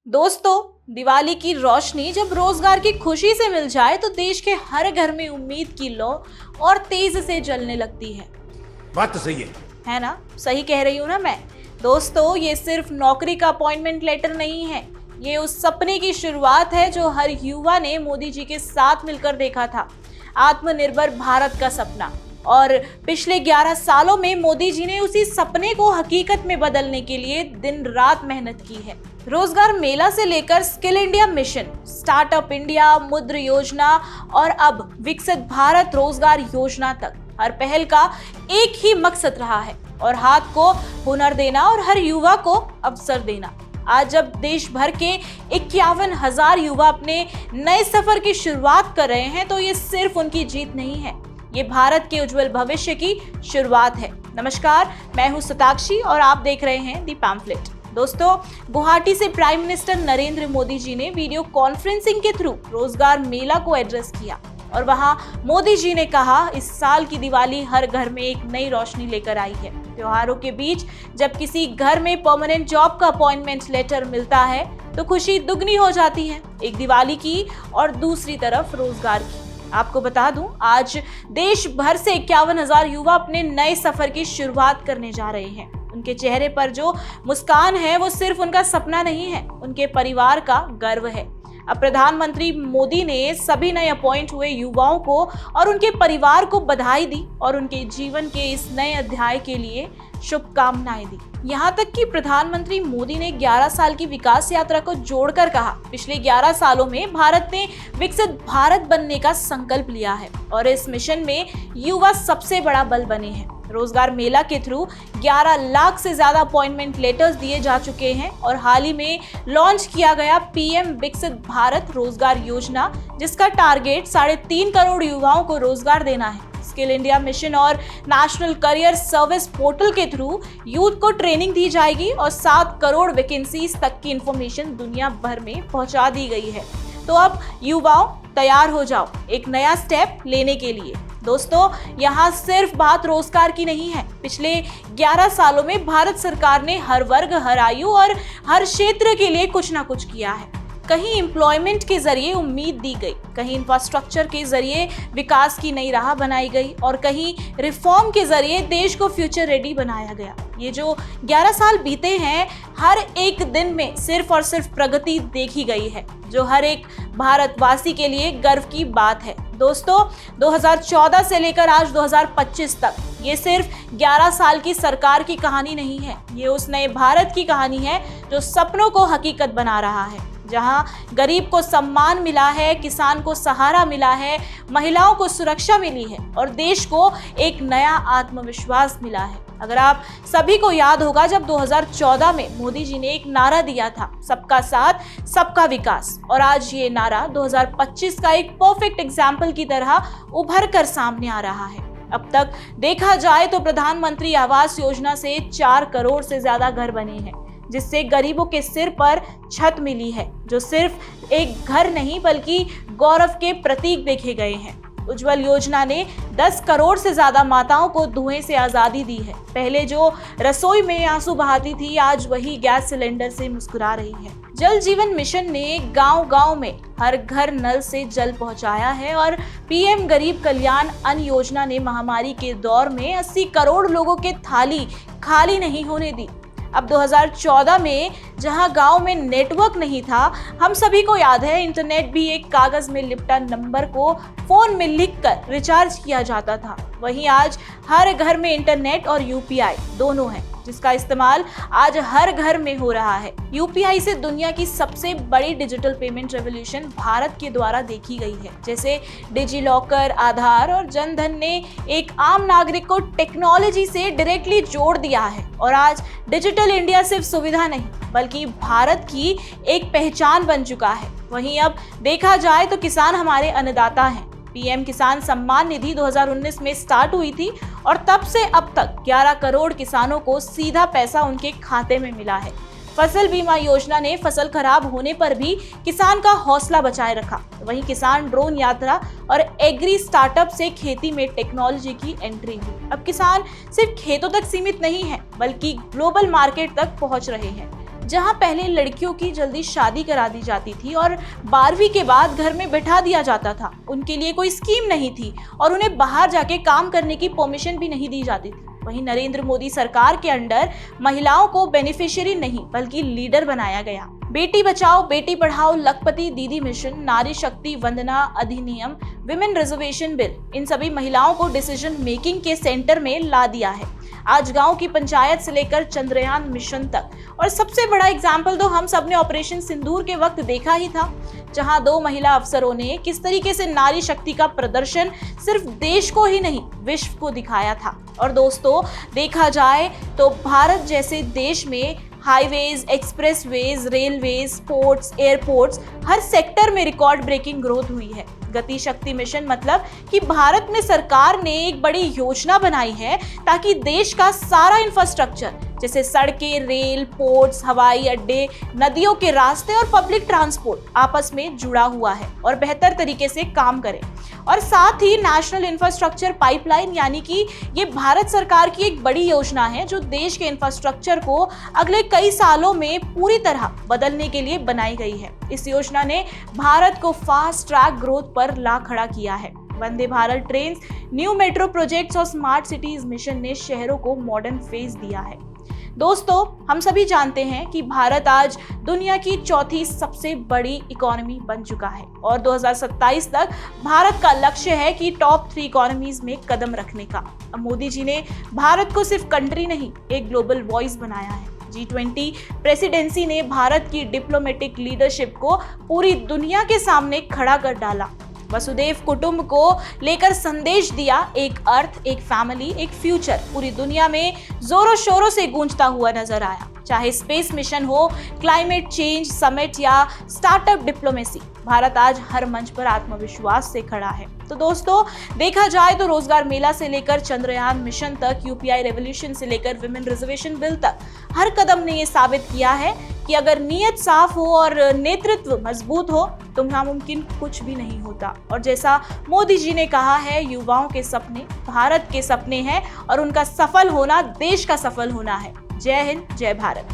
दोस्तों, दिवाली की रोशनी जब रोजगार की खुशी से मिल जाए तो देश के हर घर में उम्मीद की लौ और तेज से जलने लगती है। बात तो सही है ना? सही कह रही हूँ ना मैं। दोस्तों, ये सिर्फ नौकरी का अपॉइंटमेंट लेटर नहीं है, ये उस सपने की शुरुआत है जो हर युवा ने मोदी जी के साथ मिलकर देखा था, आत्मनिर्भर भारत का सपना। और पिछले 11 सालों में मोदी जी ने उसी सपने को हकीकत में बदलने के लिए दिन रात मेहनत की है। रोजगार मेला से लेकर skill India mission, startup India, मुद्रा योजना और अब विकसित भारत रोजगार योजना तक हर पहल का एक ही मकसद रहा है, और हाथ को हुनर देना और हर युवा को अवसर देना। आज जब देश भर के 51,000 युवा अपने नए सफर की शुरुआत कर रहे हैं तो ये सिर्फ उनकी जीत नहीं है, ये भारत के उज्जवल भविष्य की शुरुआत है। नमस्कार, मैं हूं सताक्षी और आप देख रहे हैं दी पैम्फलेट। दोस्तों, गुवाहाटी से प्राइम मिनिस्टर नरेंद्र मोदी जी ने वीडियो कॉन्फ्रेंसिंग के थ्रू रोजगार मेला को एड्रेस किया और वहां मोदी जी ने कहा, इस साल की दिवाली हर घर में एक नई रोशनी लेकर आई है। त्योहारों के बीच जब किसी घर में परमानेंट जॉब का अपॉइंटमेंट लेटर मिलता है तो खुशी दुगनी हो जाती है, एक दिवाली की और दूसरी तरफ रोजगार की। आपको बता दूं, आज देश भर से 51,000 युवा अपने नए सफर की शुरुआत करने जा रहे हैं। उनके चेहरे पर जो मुस्कान है वो सिर्फ उनका सपना नहीं है, उनके परिवार का गर्व है। अब प्रधानमंत्री मोदी ने सभी नए अपॉइंट हुए युवाओं को और उनके परिवार को बधाई दी और उनके जीवन के इस नए अध्याय के लिए शुभकामनाएं दी। यहाँ तक कि प्रधानमंत्री मोदी ने 11 साल की विकास यात्रा को जोड़कर कहा, पिछले 11 सालों में भारत ने विकसित भारत बनने का संकल्प लिया है और इस मिशन में युवा सबसे बड़ा बल बने हैं। रोजगार मेला के थ्रू 11 लाख से ज्यादा अपॉइंटमेंट लेटर्स दिए जा चुके हैं और हाल ही में लॉन्च किया गया पीएम विकसित भारत रोजगार योजना, जिसका टारगेट 3.5 करोड़ युवाओं को रोजगार देना है। स्किल इंडिया मिशन और नेशनल करियर सर्विस पोर्टल के थ्रू यूथ को ट्रेनिंग दी जाएगी और 7 करोड़ वैकेंसीज तक की इंफॉर्मेशन दुनिया भर में पहुंचा दी गई है। तो अब युवाओं, तैयार हो जाओ एक नया स्टेप लेने के लिए। दोस्तों, यहाँ सिर्फ बात रोजगार की नहीं है। पिछले 11 सालों में भारत सरकार ने हर वर्ग, हर आयु और हर क्षेत्र के लिए कुछ ना कुछ किया है। कहीं एम्प्लॉयमेंट के जरिए उम्मीद दी गई, कहीं इंफ्रास्ट्रक्चर के जरिए विकास की नई राह बनाई गई और कहीं रिफॉर्म के जरिए देश को फ्यूचर रेडी बनाया गया। ये जो 11 साल बीते हैं, हर एक दिन में सिर्फ और सिर्फ प्रगति देखी गई है, जो हर एक भारतवासी के लिए गर्व की बात है। दोस्तों, 2014 से लेकर आज 2025 तक ये सिर्फ 11 साल की सरकार की कहानी नहीं है, ये उस नए भारत की कहानी है जो सपनों को हकीकत बना रहा है, जहां गरीब को सम्मान मिला है, किसान को सहारा मिला है, महिलाओं को सुरक्षा मिली है और देश को एक नया आत्मविश्वास मिला है। अगर आप सभी को याद होगा, जब 2014 में मोदी जी ने एक नारा दिया था, सबका साथ सबका विकास, और आज ये नारा 2025 का एक परफेक्ट एग्जाम्पल की तरह उभर कर सामने आ रहा है। अब तक देखा जाए तो प्रधानमंत्री आवास योजना से 4 करोड़ से ज्यादा घर बने हैं, जिससे गरीबों के सिर पर छत मिली है, जो सिर्फ एक घर नहीं बल्कि गौरव के प्रतीक देखे गए हैं। उज्जवल योजना ने 10 करोड़ से ज्यादा माताओं को धुएं से आजादी दी है। पहले जो रसोई में आंसू बहाती थी, आज वही गैस सिलेंडर से मुस्कुरा रही है। जल जीवन मिशन ने गांव-गांव में हर घर नल से जल पहुंचाया है और पीएम गरीब कल्याण अन्न योजना ने महामारी के दौर में 80 करोड़ लोगों के थाली खाली नहीं होने दी। अब 2014 में जहां गांव में नेटवर्क नहीं था, हम सभी को याद है, इंटरनेट भी एक कागज में लिपटा नंबर को फोन में लिखकर रिचार्ज किया जाता था। वहीं आज हर घर में इंटरनेट और यूपीआई दोनों है, जिसका इस्तेमाल आज हर घर में हो रहा है। यूपीआई से दुनिया की सबसे बड़ी डिजिटल पेमेंट रेवोल्यूशन भारत के द्वारा देखी गई है। जैसे डिजी लॉकर, आधार और जनधन ने एक आम नागरिक को टेक्नोलॉजी से डायरेक्टली जोड़ दिया है और आज डिजिटल इंडिया सिर्फ सुविधा नहीं बल्कि भारत की एक पहचान बन चुका है। वहीं अब देखा जाए तो किसान हमारे अन्नदाता हैं। पीएम किसान सम्मान निधि 2019 में स्टार्ट हुई थी और तब से अब तक 11 करोड़ किसानों को सीधा पैसा उनके खाते में मिला है। फसल बीमा योजना ने फसल खराब होने पर भी किसान का हौसला बचाए रखा। वहीं किसान ड्रोन यात्रा और एग्री स्टार्टअप से खेती में टेक्नोलॉजी की एंट्री हुई। अब किसान सिर्फ खेतों तक सीमित नहीं है बल्कि ग्लोबल मार्केट तक पहुंच रहे हैं। जहां पहले लड़कियों की जल्दी शादी करा दी जाती थी और 12वीं के बाद घर में बैठा दिया जाता था, उनके लिए कोई स्कीम नहीं थी और उन्हें बाहर जाके काम करने की परमिशन भी नहीं दी जाती थी। वहीं नरेंद्र मोदी सरकार के अंडर महिलाओं को बेनिफिशियरी नहीं बल्कि लीडर बनाया गया। बेटी बचाओ बेटी पढ़ाओ, लखपति दीदी मिशन, नारी शक्ति वंदना अधिनियम, विमेन रिजर्वेशन बिल, इन सभी महिलाओं को डिसीजन मेकिंग के सेंटर में ला दिया है। आज गांव की पंचायत से लेकर चंद्रयान मिशन तक। और सबसे बड़ा एग्जाम्पल तो हम सब ने ऑपरेशन सिंदूर के वक्त देखा ही था, जहां 2 महिला अफसरों ने किस तरीके से नारी शक्ति का प्रदर्शन सिर्फ देश को ही नहीं विश्व को दिखाया था। और दोस्तों, देखा जाए तो भारत जैसे देश में highways, expressways, railways, ports, airports, हर सेक्टर में रिकॉर्ड ब्रेकिंग ग्रोथ हुई है। गति शक्ति मिशन मतलब कि भारत में सरकार ने एक बड़ी योजना बनाई है ताकि देश का सारा इंफ्रास्ट्रक्चर जैसे सड़कें, रेल, पोर्ट्स, हवाई अड्डे, नदियों के रास्ते और पब्लिक ट्रांसपोर्ट आपस में जुड़ा हुआ है और बेहतर तरीके से काम करे। और साथ ही नेशनल इंफ्रास्ट्रक्चर पाइपलाइन यानी कि ये भारत सरकार की एक बड़ी योजना है जो देश के इंफ्रास्ट्रक्चर को अगले कई सालों में पूरी तरह बदलने के लिए बनाई गई है। इस योजना ने भारत को फास्ट ट्रैक ग्रोथ पर ला खड़ा किया है। Vande Bharat train, new metro projects और स्मार्ट सिटीज मिशन ने शहरों को मॉडर्न फेस दिया है। दोस्तों, हम सभी जानते हैं कि भारत आज दुनिया की 4थी सबसे बड़ी इकोनॉमी बन चुका है और 2027 तक भारत का लक्ष्य है कि टॉप 3 इकोनॉमीज में कदम रखने का। अब मोदी जी ने भारत को सिर्फ कंट्री नहीं, एक ग्लोबल वॉइस बनाया है। G20 प्रेसिडेंसी ने भारत की डिप्लोमेटिक लीडरशिप को पूरी दुनिया के सामने खड़ा कर डाला। वसुदेव कुटुंब को लेकर संदेश दिया, एक अर्थ, एक फैमिली, एक फ्यूचर, पूरी दुनिया में जोरों शोरों से गूंजता हुआ नजर आया। चाहे स्पेस मिशन हो, क्लाइमेट चेंज समिट या स्टार्टअप डिप्लोमेसी, भारत आज हर मंच पर आत्मविश्वास से खड़ा है। तो दोस्तों, देखा जाए तो रोजगार मेला से लेकर चंद्रयान मिशन तक, UPI रेवोल्यूशन से लेकर विमेन रिजर्वेशन बिल तक, हर कदम ने ये साबित किया है कि अगर नीयत साफ हो और नेतृत्व मजबूत हो तो नामुमकिन कुछ भी नहीं होता। और जैसा मोदी जी ने कहा है, युवाओं के सपने भारत के सपने हैं और उनका सफल होना देश का सफल होना है। जय हिंद, जय भारत।